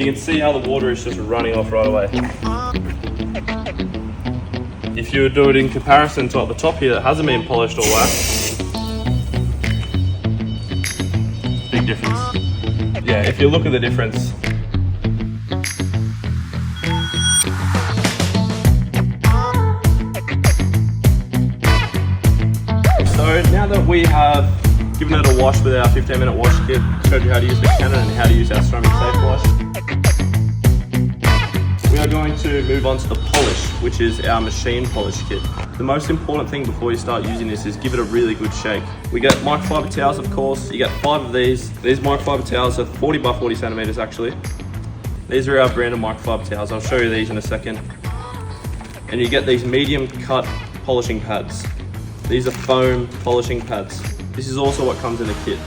You can see how the water is just running off right away. If you do it in comparison to at the top here that hasn't been polished or waxed, big difference. Yeah, if you look at the difference. So now that we have given it a wash with our 15-minute wash kit, showed you how to use the Canon and how to use our ceramic safe wash, we are going to move on to the polish, which is our machine polish kit. The most important thing before you start using this is give it a really good shake. We get microfiber towels, of course. You get 5 of these. These microfiber towels are 40 by 40 centimeters actually. These are our brand of microfiber towels. I'll show you these in a second. And you get these medium cut polishing pads. These are foam polishing pads. This is also what comes in the kit.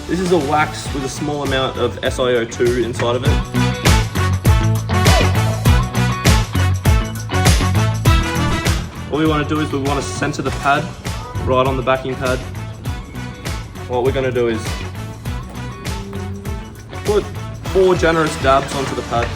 This is a wax with a small amount of SiO2 inside of it. What we want to do is we want to center the pad right on the backing pad. What we're going to do is put 4 generous dabs onto the pad.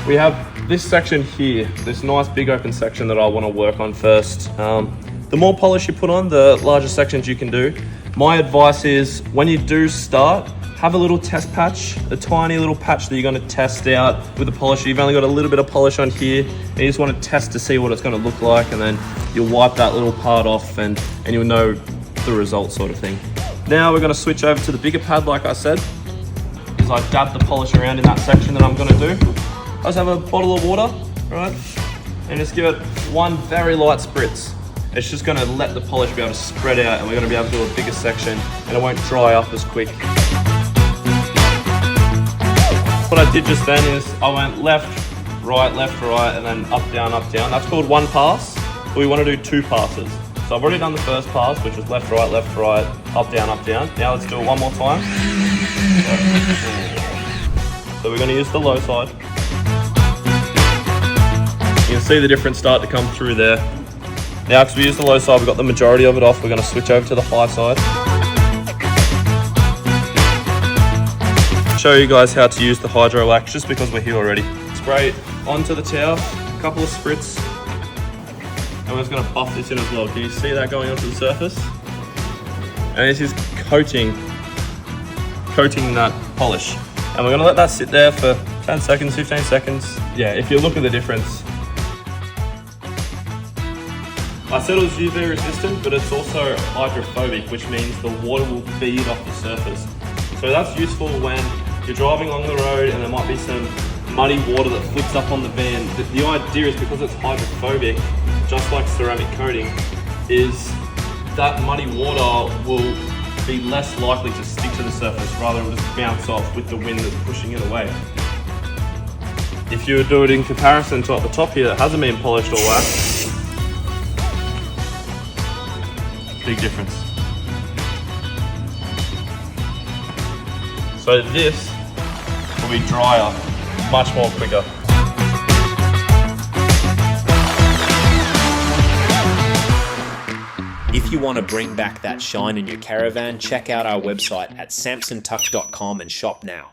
We have this section here, this nice big open section that I want to work on first. The more polish you put on, the larger sections you can do. My advice is when you do start, have a little test patch, a tiny little patch that you're going to test out with the polish. You've only got a little bit of polish on here, and you just want to test to see what it's going to look like, and then you'll wipe that little part off and you'll know the result sort of thing. Now we're going to switch over to the bigger pad like I said, because I dab the polish around in that section that I'm going to do. I just have a bottle of water, right, and just give it one very light spritz. It's just going to let the polish be able to spread out, and we're going to be able to do a bigger section, and it won't dry up as quick. What I did just then is I went left, right, and then up, down, up, down. That's called one pass, but we want to do 2 passes. So I've already done the first pass, which was left, right, up, down, up, down. Now let's do it one more time. So we're going to use the low side. You can see the difference start to come through there. Now, because we use the low side, we've got the majority of it off. We're going to switch over to the high side. Show you guys how to use the hydro wax just because we're here already. Spray it onto the towel, a couple of spritz, and we're just going to buff this in as well. Can you see that going onto the surface? And this is coating that polish. And we're going to let that sit there for 10 seconds, 15 seconds. Yeah, if you look at the difference. I said it was UV resistant, but it's also hydrophobic, which means the water will bead off the surface. So that's useful when you're driving along the road and there might be some muddy water that flicks up on the van. The idea is because it's hydrophobic, just like ceramic coating, is that muddy water will be less likely to stick to the surface, rather it will just bounce off with the wind that's pushing it away. If you do it in comparison to at the top here that hasn't been polished or waxed, big difference. So this will be drier, much more quicker. If you want to bring back that shine in your caravan, check out our website at sampsontuck.com and shop now.